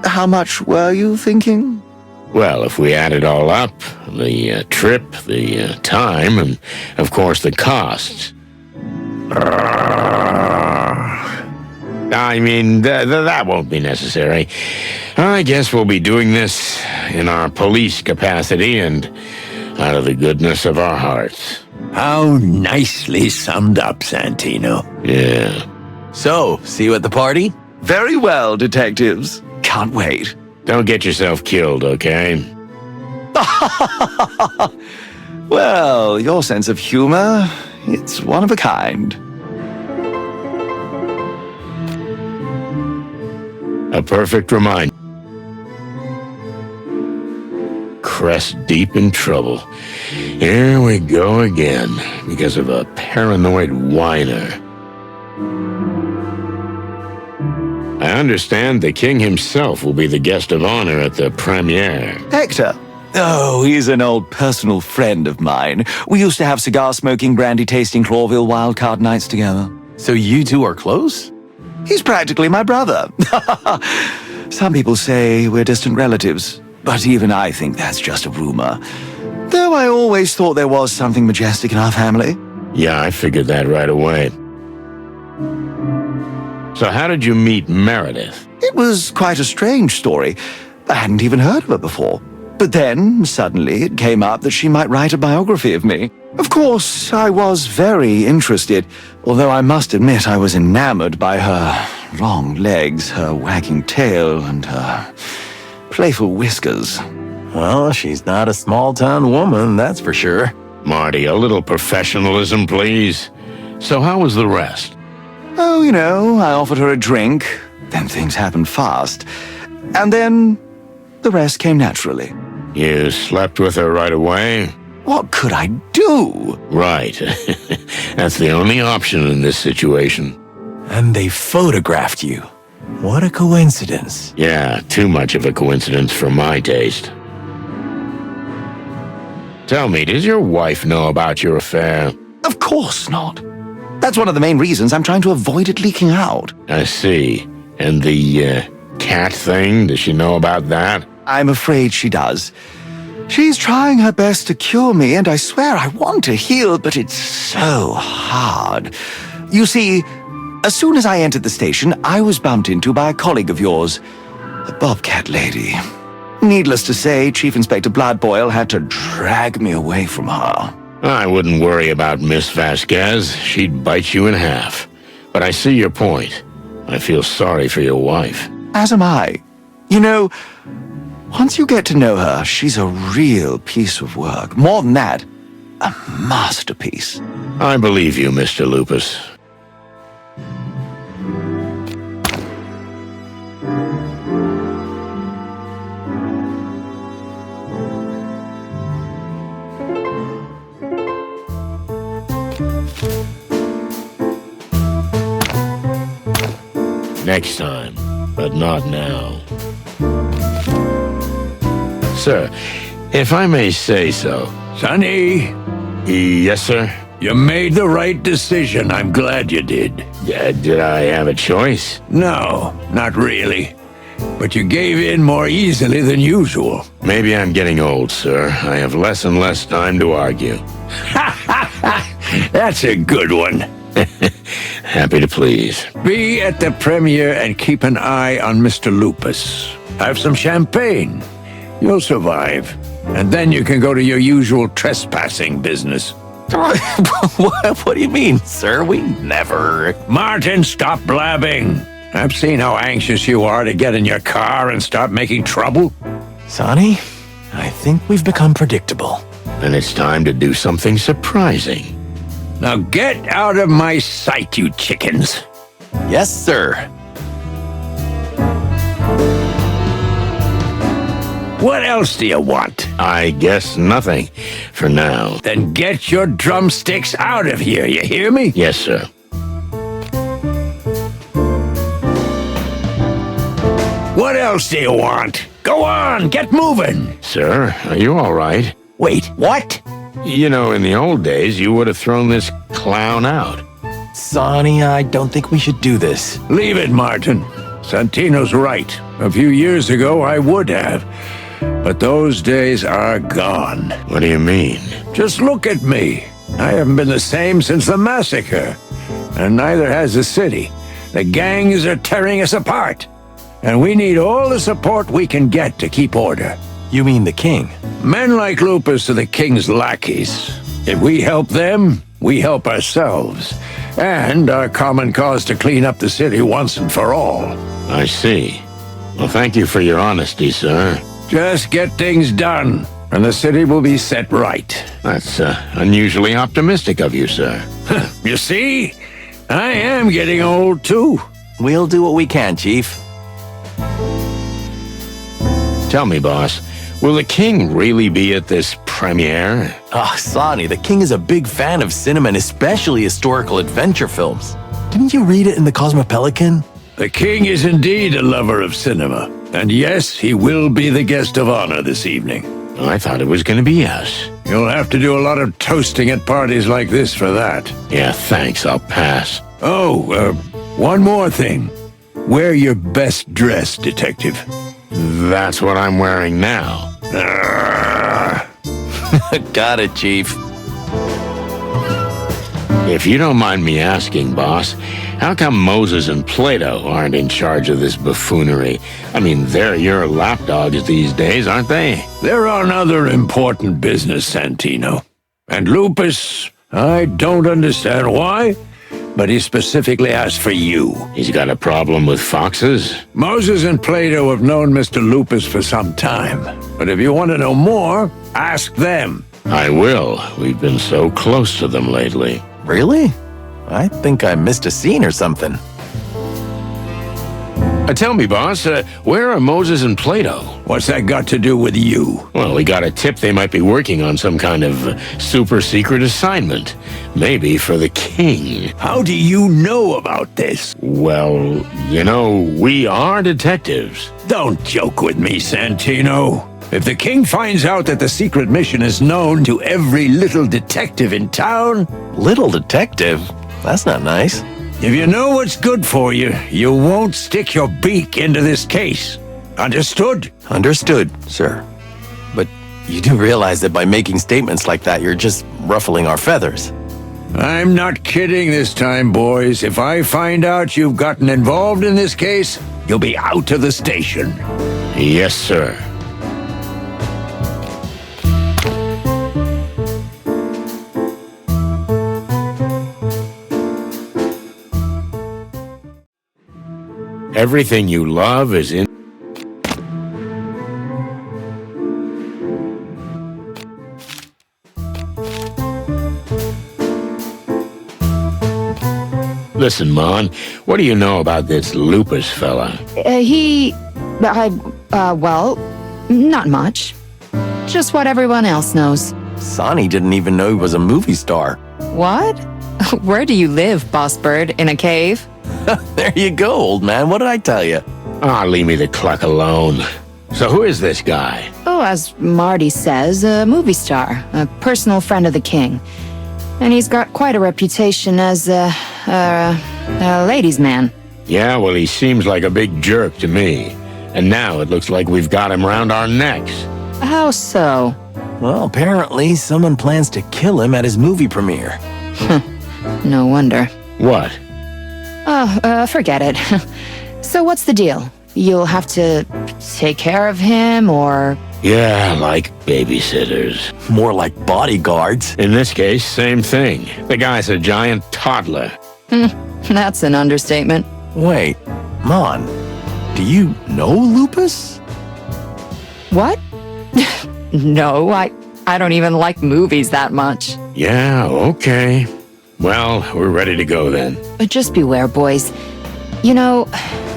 how much were you thinking? Well, if we add it all up, the trip, the time, and, of course, the costs. I mean, that won't be necessary. I guess we'll be doing this in our police capacity and out of the goodness of our hearts. How nicely summed up, Santino. Yeah. So, see you at the party? Very well, detectives. Can't wait. Don't get yourself killed, okay? Well, your sense of humor, it's one of a kind. A perfect reminder. Crest deep in trouble. Here we go again, because of a paranoid whiner. I understand the king himself will be the guest of honor at the premiere. Hector? Oh, he's an old personal friend of mine. We used to have cigar-smoking, brandy-tasting Clawville wildcard nights together. So you two are close? He's practically my brother. Some people say we're distant relatives, but even I think that's just a rumor. Though I always thought there was something majestic in our family. Yeah, I figured that right away. So how did you meet Meredith? It was quite a strange story. I hadn't even heard of her before. But then, suddenly, it came up that she might write a biography of me. Of course, I was very interested, although I must admit I was enamored by her long legs, her wagging tail, and her playful whiskers. Well, she's not a small-town woman, that's for sure. Marty, a little professionalism, please. So how was the rest? Oh, you know, I offered her a drink, then things happened fast, and then the rest came naturally. You slept with her right away? What could I do? Right. That's the only option in this situation. And they photographed you. What a coincidence. Yeah, too much of a coincidence for my taste. Tell me, does your wife know about your affair? Of course not. That's one of the main reasons I'm trying to avoid it leaking out. I see. And the, cat thing, does she know about that? I'm afraid she does. She's trying her best to cure me, and I swear I want to heal, but it's so hard. You see, as soon as I entered the station, I was bumped into by a colleague of yours, a bobcat lady. Needless to say, Chief Inspector Bloodboil had to drag me away from her. I wouldn't worry about Miss Vasquez. She'd bite you in half. But I see your point. I feel sorry for your wife. As am I. You know, once you get to know her, she's a real piece of work. More than that, a masterpiece. I believe you, Mr. Lupus. Next time, but not now. Sir, if I may say so. Sonny, Yes, sir? you made the right decision. I'm glad you did. Did I have a choice? No, not really. But you gave in more easily than usual. Maybe I'm getting old, sir. I have less and less time to argue. That's a good one. Happy to please. Be at the premiere and keep an eye on Mr. Lupus. Have some champagne. You'll survive. And then you can go to your usual trespassing business. What do you mean, sir? We never... Martin, stop blabbing. I've seen how anxious you are to get in your car and start making trouble. Sonny, I think we've become predictable. And it's time to do something surprising. Now get out of my sight, you chickens. Yes, sir. What else do you want? I guess nothing for now. Then get your drumsticks out of here, you hear me? Yes, sir. What else do you want? Go on, get moving. Sir, are you all right? Wait, what? You know, in the old days, you would have thrown this clown out. Sonny, I don't think we should do this. Leave it, Martin. Santino's right. A few years ago, I would have. But those days are gone. What do you mean? Just look at me. I haven't been the same since the massacre. And neither has the city. The gangs are tearing us apart. And we need all the support we can get to keep order. You mean the king? Men like Lupus are the king's lackeys. If we help them, we help ourselves. And our common cause to clean up the city once and for all. I see. Well, thank you for your honesty, sir. Just get things done, and the city will be set right. That's unusually optimistic of you, sir. You see? I am getting old, too. We'll do what we can, Chief. Tell me, boss, will the king really be at this premiere? Ah, Sonny, the king is a big fan of cinema and especially historical adventure films. Didn't you read it in the Cosmopelican? The king is indeed a lover of cinema. And yes, he will be the guest of honor this evening. I thought it was going to be us. You'll have to do a lot of toasting at parties like this for that. Yeah, thanks, I'll pass. Oh, one more thing. Wear your best dress, detective. That's what I'm wearing now. Got it, Chief. If you don't mind me asking, boss, how come Moses and Plato aren't in charge of this buffoonery? I mean, they're your lapdogs these days, aren't they? They're on other important business, Santino. And Lupus, I don't understand why, but he specifically asked for you. He's got a problem with foxes? Moses and Plato have known Mr. Lupus for some time. But if you want to know more, ask them. I will. We've been so close to them lately. Really? I think I missed a scene or something. Tell me, boss, where are Moses and Plato? What's that got to do with you? Well, we got a tip they might be working on some kind of super secret assignment. Maybe for the king. How do you know about this? Well, you know, we are detectives. Don't joke with me, Santino. If the king finds out that the secret mission is known to every little detective in town... Little detective? That's not nice. If you know what's good for you, you won't stick your beak into this case. Understood? Understood, sir. But you do realize that by making statements like that, you're just ruffling our feathers. I'm not kidding this time, boys. If I find out you've gotten involved in this case, you'll be out of the station. Yes, sir. Everything you love is in... Listen, Mon, what do you know about this Lupus fella? Well, not much. Just what everyone else knows. Sonny didn't even know he was a movie star. What? Where do you live, Boss Bird? In a cave? There you go, old man. What did I tell you? Ah, leave me the cluck alone. So who is this guy? Oh, as Marty says, a movie star, a personal friend of the king. And he's got quite a reputation as a ladies' man. Yeah, well, he seems like a big jerk to me. And now it looks like we've got him round our necks. How so? Well, apparently someone plans to kill him at his movie premiere. No wonder. What? Oh, forget it. So what's the deal? You'll have to take care of him, or... Yeah, like babysitters. More like bodyguards. In this case, same thing. The guy's a giant toddler. That's an understatement. Wait, Mon, do you know Lupus? What? No, I don't even like movies that much. Yeah, okay. Well, we're ready to go then. But just beware, boys. You know,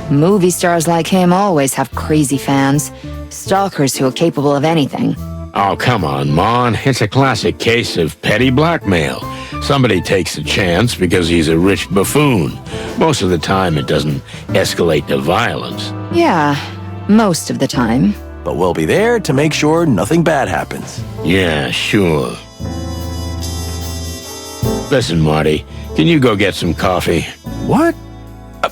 movie stars like him always have crazy fans. Stalkers who are capable of anything. Oh, come on, Mon. It's a classic case of petty blackmail. Somebody takes a chance because he's a rich buffoon. Most of the time, it doesn't escalate to violence. Yeah, most of the time. But we'll be there to make sure nothing bad happens. Yeah, sure. Listen, Marty, can you go get some coffee? What?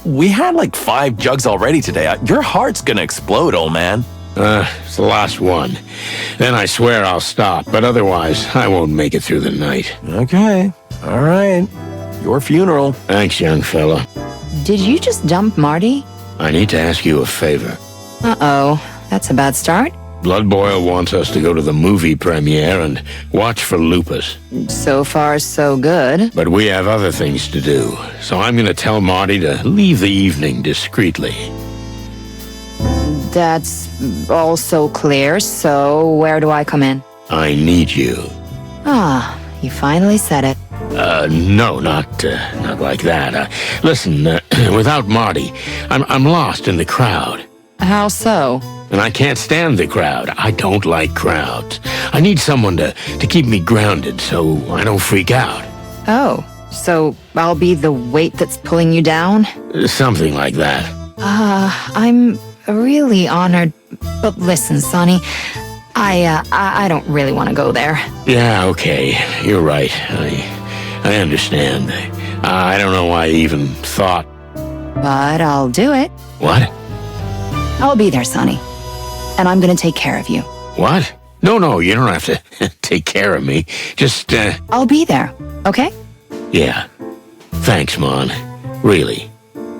We had like 5 jugs already today. Your heart's gonna explode, old man. It's the last one. Then I swear I'll stop, but otherwise, I won't make it through the night. Okay. All right. Your funeral. Thanks, young fella. Did you just dump Marty? I need to ask you a favor. Uh-oh, that's a bad start. Blood Boil wants us to go to the movie premiere and watch for Lupus. So far, so good. But we have other things to do, so I'm going to tell Marty to leave the evening discreetly. That's all so clear, so where do I come in? I need you. Ah, you finally said it. No, not like that. Listen, without Marty, I'm lost in the crowd. How so? and I can't stand the crowd. I don't like crowds. I need someone to keep me grounded so I don't freak out. Oh, so I'll be the weight that's pulling you down? Something like that. I'm really honored. But listen, Sonny, I don't really want to go there. Yeah, okay. You're right. I understand. I don't know why I even thought. But I'll do it. What? I'll be there, Sonny. And I'm gonna take care of you. What? No, you don't have to take care of me. Just, I'll be there, okay? yeah. Thanks, Mon. Really.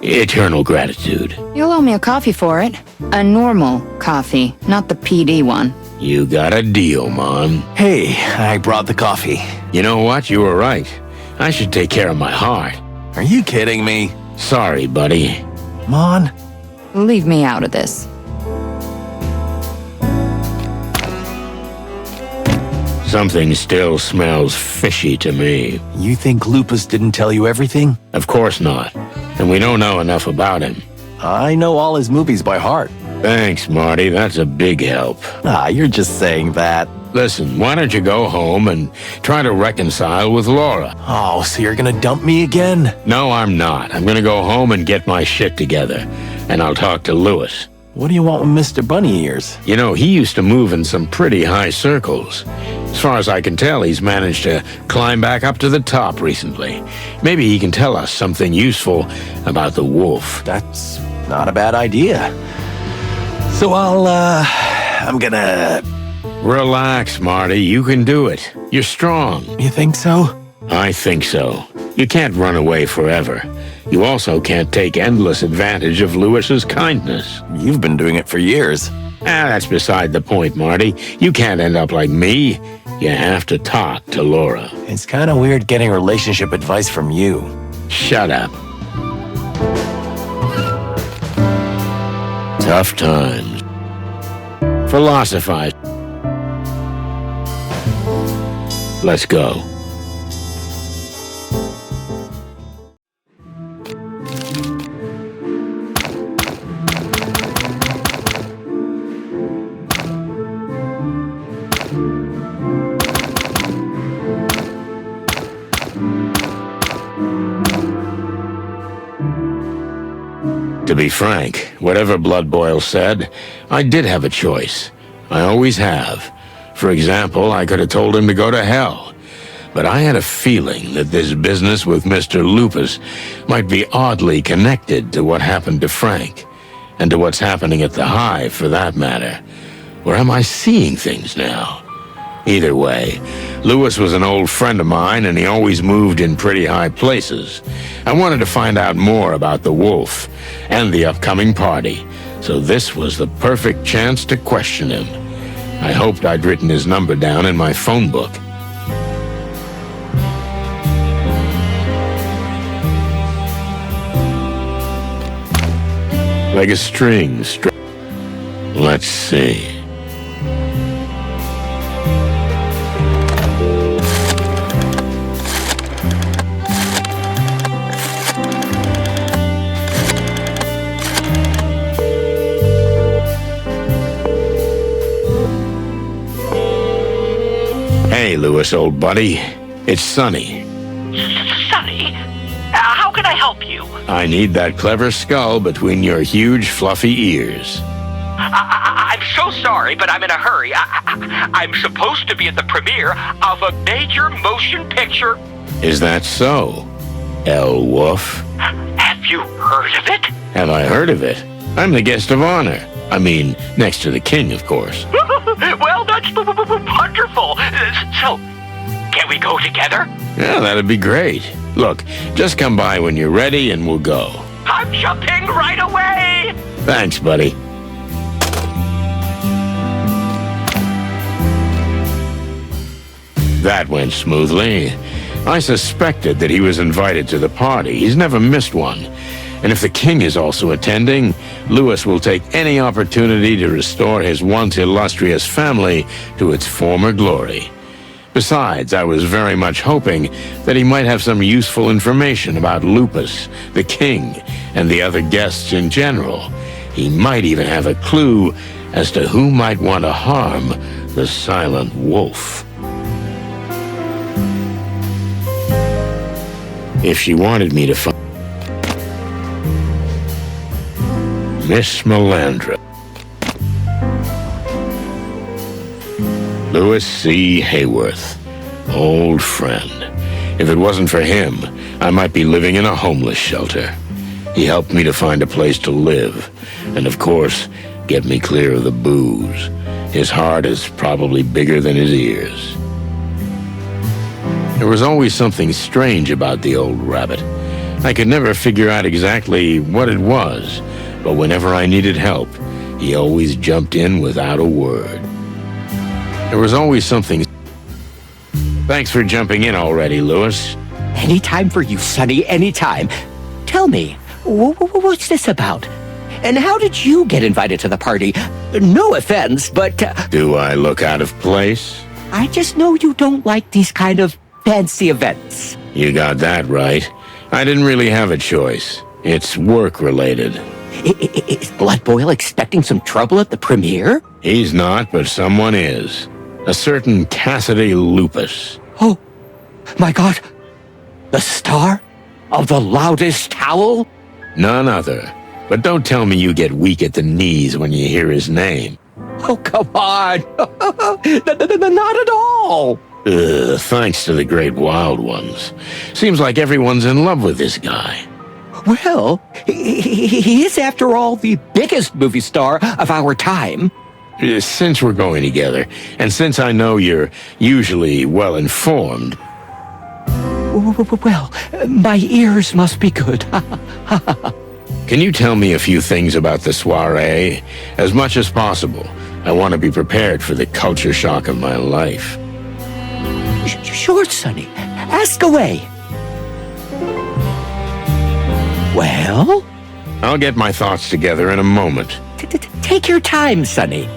Eternal gratitude. You'll owe me a coffee for it. A normal coffee, not the PD one. You got a deal, Mon. Hey, I brought the coffee. You know what? You were right. I should take care of my heart. Are you kidding me? Sorry, buddy. Mon? Leave me out of this. Something still smells fishy to me. You think Lupus didn't tell you everything? Of course not. And we don't know enough about him. I know all his movies by heart. Thanks, Marty. That's a big help. You're just saying that. Listen, why don't you go home and try to reconcile with Laura? Oh, so you're gonna dump me again? No, I'm not. I'm gonna go home and get my shit together. And I'll talk to Lewis. What do you want with Mr. Bunny Ears? You know, he used to move in some pretty high circles. As far as I can tell, he's managed to climb back up to the top recently. Maybe he can tell us something useful about the wolf. That's not a bad idea. So I'm gonna... Relax, Marty. You can do it. You're strong. You think so? I think so. You can't run away forever. You also can't take endless advantage of Lewis's kindness. You've been doing it for years. That's beside the point, Marty. You can't end up like me. You have to talk to Laura. It's kind of weird getting relationship advice from you. Shut up. Tough times. Philosophize. Let's go. To be frank, whatever Blood Boil said, I did have a choice. I always have. For example, I could have told him to go to hell. But I had a feeling that this business with Mr. Lupus might be oddly connected to what happened to Frank, and to what's happening at the Hive, for that matter. Or am I seeing things now? Either way, Lewis was an old friend of mine, and he always moved in pretty high places. I wanted to find out more about the wolf and the upcoming party, so this was the perfect chance to question him. I hoped I'd written his number down in my phone book. Like a string. Let's see. Hey, Lewis, old buddy. It's Sonny. Sonny, how can I help you? I need that clever skull between your huge, fluffy ears. I'm so sorry, but I'm in a hurry. I'm supposed to be at the premiere of a major motion picture. Is that so, El Wolf? Have you heard of it? Have I heard of it? I'm the guest of honor. I mean, next to the king, of course. Well, that's wonderful. So, can we go together? Yeah, that'd be great. Look, just come by when you're ready and we'll go. I'm jumping right away! Thanks, buddy. That went smoothly. I suspected that he was invited to the party. He's never missed one. And if the king is also attending, Lewis will take any opportunity to restore his once illustrious family to its former glory. Besides, I was very much hoping that he might have some useful information about Lupus, the king, and the other guests in general. He might even have a clue as to who might want to harm the silent wolf. If she wanted me to find Miss Melandra. Louis C. Hayworth, old friend. If it wasn't for him, I might be living in a homeless shelter. He helped me to find a place to live, and of course, get me clear of the booze. His heart is probably bigger than his ears. There was always something strange about the old rabbit. I could never figure out exactly what it was, but whenever I needed help, he always jumped in without a word. There was always something... Thanks for jumping in already, Louis. Anytime for you, Sonny, anytime. Tell me, what's this about? And how did you get invited to the party? No offense, but... Do I look out of place? I just know you don't like these kind of fancy events. You got that right. I didn't really have a choice. It's work-related. Is Blood Boil expecting some trouble at the premiere? He's not, but someone is. A certain Cassidy Lupus. Oh, my God. The star of the loudest howl? None other. But don't tell me you get weak at the knees when you hear his name. Oh, come on. Not at all. Thanks to the great wild ones. Seems like everyone's in love with this guy. Well, he is, after all, the biggest movie star of our time. Since we're going together, and since I know you're usually well-informed... Well, my ears must be good. Can you tell me a few things about the soiree? As much as possible. I want to be prepared for the culture shock of my life. Sure, Sonny. Ask away. Well? I'll get my thoughts together in a moment. Take your time, Sonny.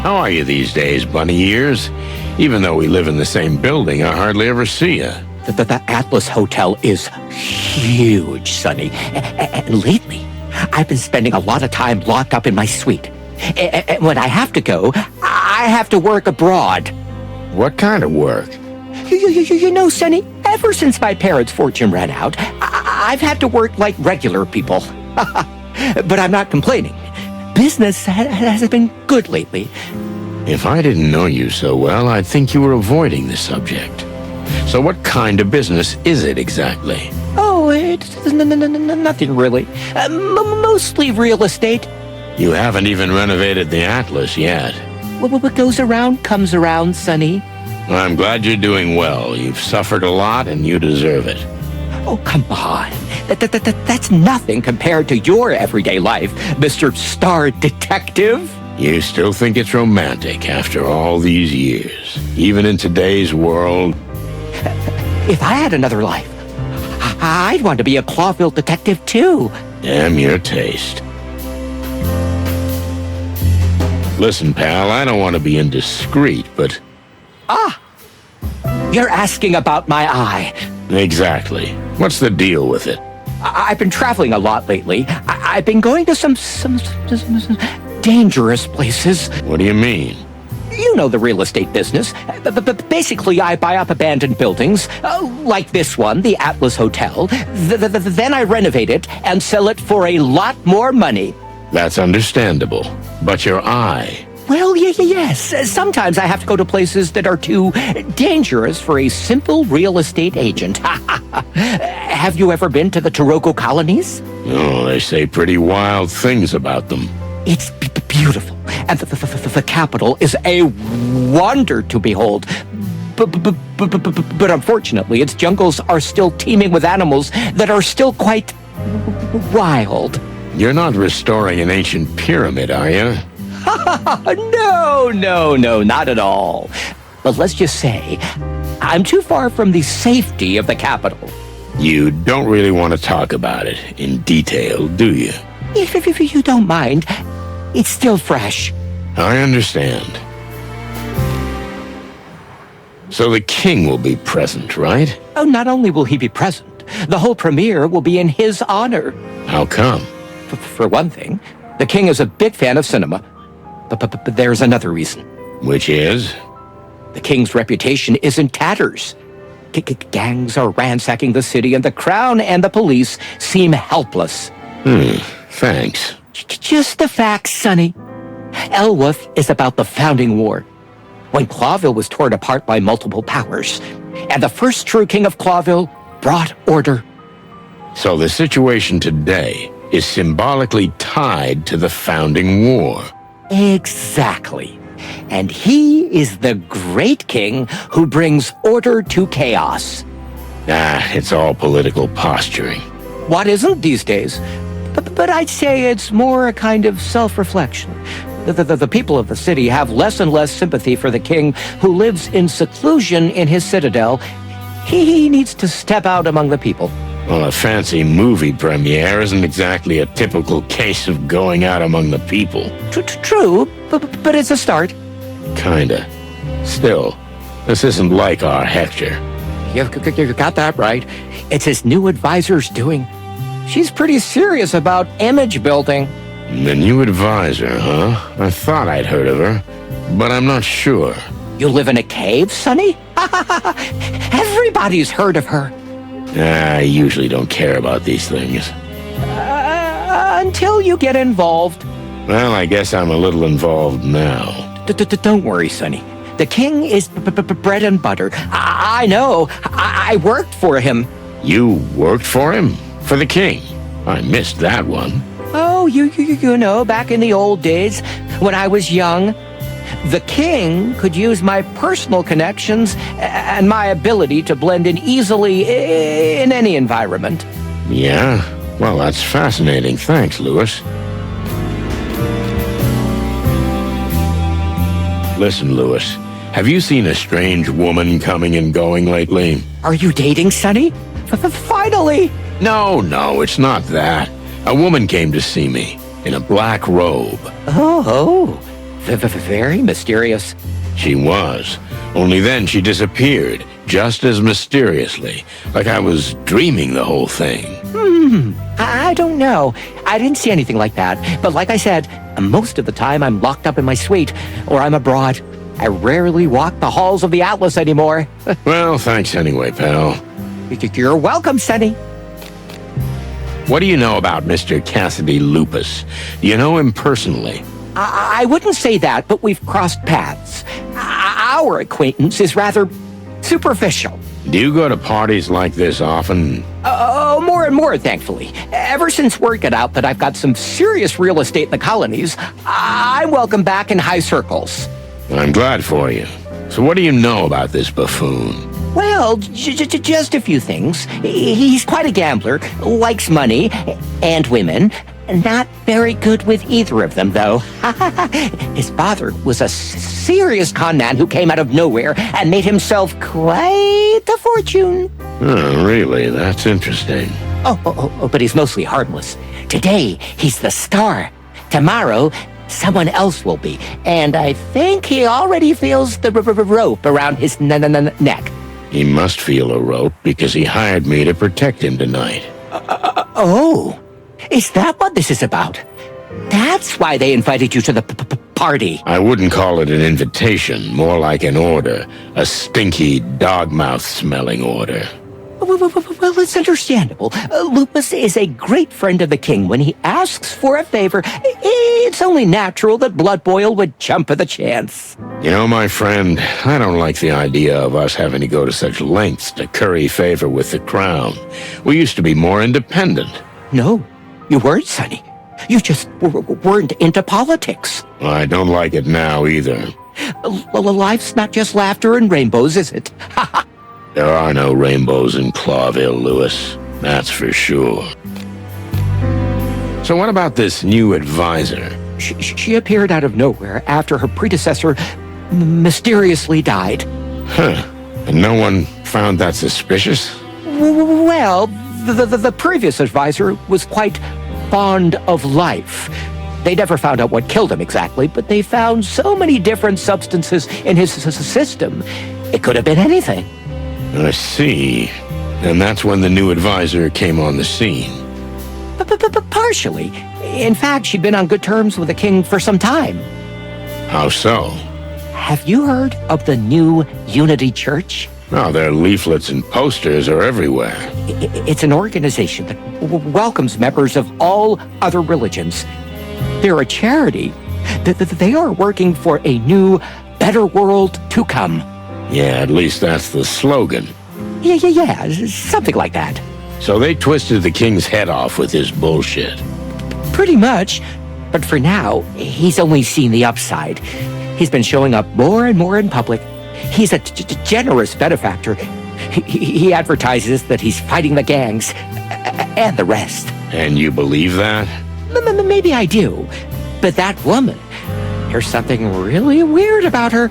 How are you these days, bunny ears? Even though we live in the same building, I hardly ever see you. The Atlas Hotel is huge, Sonny. And lately, I've been spending a lot of time locked up in my suite. And when I have to go, I have to work abroad. What kind of work? You know, Sonny, ever since my parents' fortune ran out, I've had to work like regular people. But I'm not complaining. Business has been good lately. If I didn't know you so well, I'd think you were avoiding the subject. So what kind of business is it exactly? Oh, it's nothing really. Mostly real estate. You haven't even renovated the Atlas yet. What goes around comes around, Sonny. I'm glad you're doing well. You've suffered a lot and you deserve it. Oh, come on. That's nothing compared to your everyday life, Mr. Star Detective. You still think it's romantic after all these years, even in today's world? If I had another life, I'd want to be a Clawville detective too. Damn your taste. Listen, pal, I don't want to be indiscreet, but... Ah! You're asking about my eye. Exactly. What's the deal with it? I've been traveling a lot lately. I've been going to some dangerous places. What do you mean? You know the real estate business. Basically, I buy up abandoned buildings, like this one, the Atlas Hotel. Then I renovate it and sell it for a lot more money. That's understandable. But your eye... Well, yes. Sometimes I have to go to places that are too dangerous for a simple real estate agent. Have you ever been to the Taroko colonies? Oh, they say pretty wild things about them. It's beautiful, and the capital is a wonder to behold. But unfortunately, its jungles are still teeming with animals that are still quite wild. You're not restoring an ancient pyramid, are you? No, not at all. But let's just say, I'm too far from the safety of the capital. You don't really want to talk about it in detail, do you? If you don't mind, it's still fresh. I understand. So the king will be present, right? Oh, not only will he be present, the whole premiere will be in his honor. How come? For one thing, the king is a big fan of cinema. But there's another reason. Which is? The king's reputation is in tatters. Gangs are ransacking the city, and the crown and the police seem helpless. Thanks. Just the facts, Sonny. Elwooth is about the Founding War, when Clawville was torn apart by multiple powers, and the first true king of Clawville brought order. So the situation today is symbolically tied to the Founding War. Exactly. And he is the great king who brings order to chaos. It's all political posturing. What isn't these days? But I'd say it's more a kind of self-reflection. The people of the city have less and less sympathy for the king who lives in seclusion in his citadel. He needs to step out among the people. Well, a fancy movie premiere isn't exactly a typical case of going out among the people. True, but it's a start. Kinda. Still, this isn't like our Hector. You got that right. It's his new advisor's doing. She's pretty serious about image building. The new advisor, huh? I thought I'd heard of her, but I'm not sure. You live in a cave, Sonny? Everybody's heard of her. I usually don't care about these things. Until you get involved. Well, I guess I'm a little involved now. Don't worry, Sonny. The king is bread and butter. I know. I worked for him. You worked for him? For the king? I missed that one. Oh, you know, back in the old days, when I was young, the king could use my personal connections and my ability to blend in easily in any environment. Yeah? Well, that's fascinating. Thanks, Lewis. Listen, Lewis, have you seen a strange woman coming and going lately? Are you dating, Sonny? Finally! No, it's not that. A woman came to see me in a black robe. Oh, very mysterious. She was. Only then she disappeared, just as mysteriously, like I was dreaming the whole thing. I don't know. I didn't see anything like that. But like I said, most of the time I'm locked up in my suite, or I'm abroad. I rarely walk the halls of the Atlas anymore. Well, thanks anyway, pal. You're welcome, Sonny. What do you know about Mr. Cassidy Lupus? Do you know him personally? I wouldn't say that, but we've crossed paths. Our acquaintance is rather superficial. Do you go to parties like this often? Oh, more and more, thankfully. Ever since word got out that I've got some serious real estate in the colonies, I'm welcome back in high circles. I'm glad for you. So what do you know about this buffoon? Well, just a few things. He's quite a gambler, likes money and women. Not very good with either of them, though. His father was a serious con man who came out of nowhere and made himself quite a fortune. Oh, really? That's interesting. Oh, but he's mostly harmless. Today, he's the star. Tomorrow, someone else will be. And I think he already feels the rope around his neck. He must feel a rope because he hired me to protect him tonight. Oh, is that what this is about? That's why they invited you to the party. I wouldn't call it an invitation, more like an order. A stinky, dog-mouth-smelling order. Well, it's understandable. Lupus is a great friend of the king. When he asks for a favor, it's only natural that Blood Boil would jump at the chance. You know, my friend, I don't like the idea of us having to go to such lengths to curry favor with the crown. We used to be more independent. No, you weren't, Sonny. You just weren't into politics. I don't like it now, either. Life's not just laughter and rainbows, is it? There are no rainbows in Clawville, Lewis. That's for sure. So what about this new advisor? She appeared out of nowhere after her predecessor mysteriously died. Huh. And no one found that suspicious? Well, the previous advisor was quite fond of life. They never found out what killed him exactly, but they found so many different substances in his system. It could have been anything. I see. And that's when the new advisor came on the scene. Partially. In fact, she'd been on good terms with the king for some time. How so? Have you heard of the new Unity Church? Oh, their leaflets and posters are everywhere. It's an organization that welcomes members of all other religions. They're a charity. They are working for a new, better world to come. Yeah, at least that's the slogan. Yeah, something like that. So they twisted the king's head off with his bullshit. Pretty much. But for now, he's only seen the upside. He's been showing up more and more in public. He's a generous benefactor. He advertises that he's fighting the gangs and the rest. And you believe that? Maybe I do. But that woman, there's something really weird about her.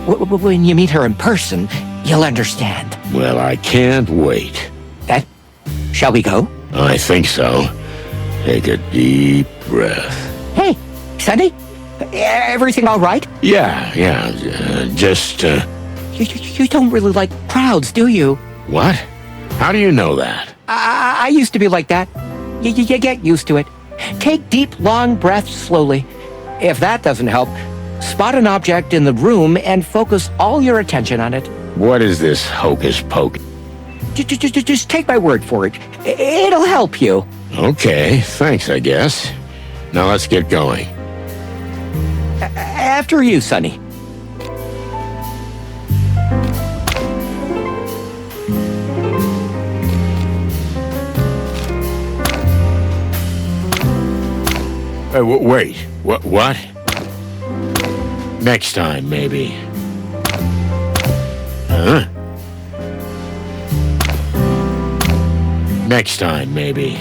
When you meet her in person, you'll understand. Well, I can't wait. Shall we go? I think so. Take a deep breath. Hey, Sonny, everything all right? Yeah, just, You don't really like crowds, do you? What? How do you know that? I used to be like that. You get used to it. Take deep, long breaths slowly. If that doesn't help, spot an object in the room and focus all your attention on it. What is this hocus pocus? Just take my word for it. It'll help you. Okay, thanks, I guess. Now let's get going. After you, Sonny. Wait, what? Next time, maybe. Huh? Next time, maybe.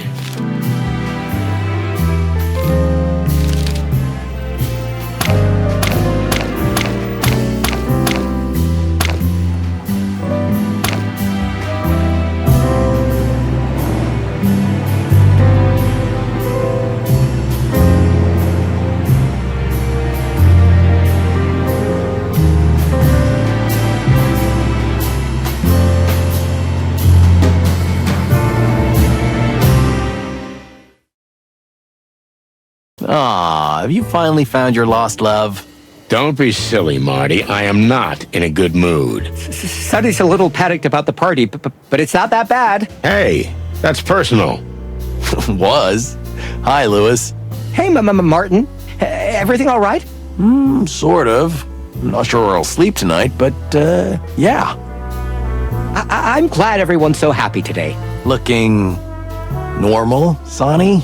Aw, have you finally found your lost love? Don't be silly, Marty. I am not in a good mood. Sonny's a little panicked about the party, but it's not that bad. Hey, that's personal. Was. Hi, Lewis. Hey, Martin. Everything all right? Sort of. I'm not sure where I'll sleep tonight, but, yeah. I'm glad everyone's so happy today. Looking normal, Sonny?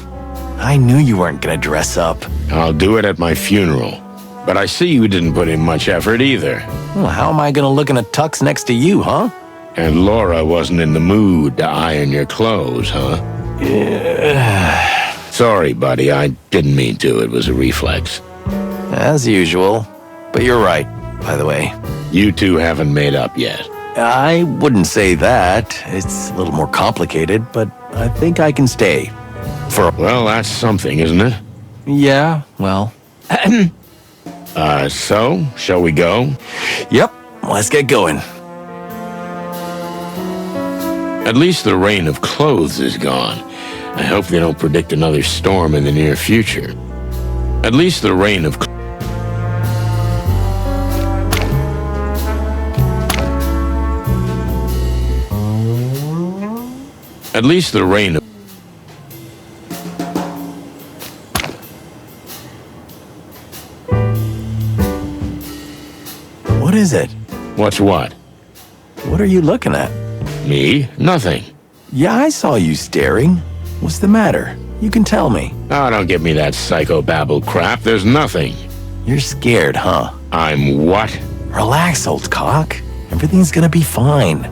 I knew you weren't gonna dress up. I'll do it at my funeral. But I see you didn't put in much effort either. Well, how am I gonna look in a tux next to you, huh? And Laura wasn't in the mood to iron your clothes, huh? Yeah. Sorry, buddy. I didn't mean to. It was a reflex. As usual. But you're right, by the way. You two haven't made up yet. I wouldn't say that. It's a little more complicated, but I think I can stay. Well, that's something, isn't it? Yeah, well. So, shall we go? Yep, let's get going. At least the rain of clothes is gone. I hope they don't predict another storm in the near future. At least the rain of At least the rain of What is it? What's what? What are you looking at? Me? Nothing. Yeah, I saw you staring. What's the matter? You can tell me. Oh, don't give me that psychobabble crap. There's nothing. You're scared, huh? I'm what? Relax, old cock. Everything's gonna be fine.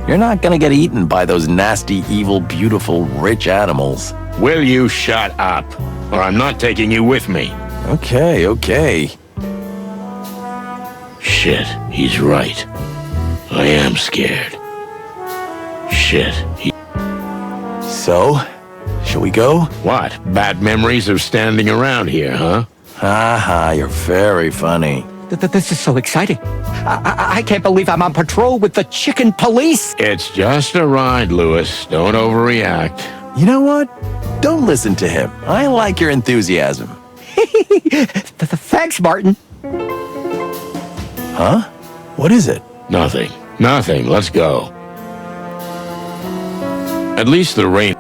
You're not gonna get eaten by those nasty, evil, beautiful, rich animals. Will you shut up? Or I'm not taking you with me. Okay. Shit, he's right. I am scared. Shit, So, shall we go? What? Bad memories of standing around here, huh? Haha, you're very funny. This is so exciting. I can't believe I'm on patrol with the chicken police. It's just a ride, Lewis. Don't overreact. You know what? Don't listen to him. I like your enthusiasm. Thanks, Martin. Huh? What is it? Nothing. Nothing. Let's go. At least the rain...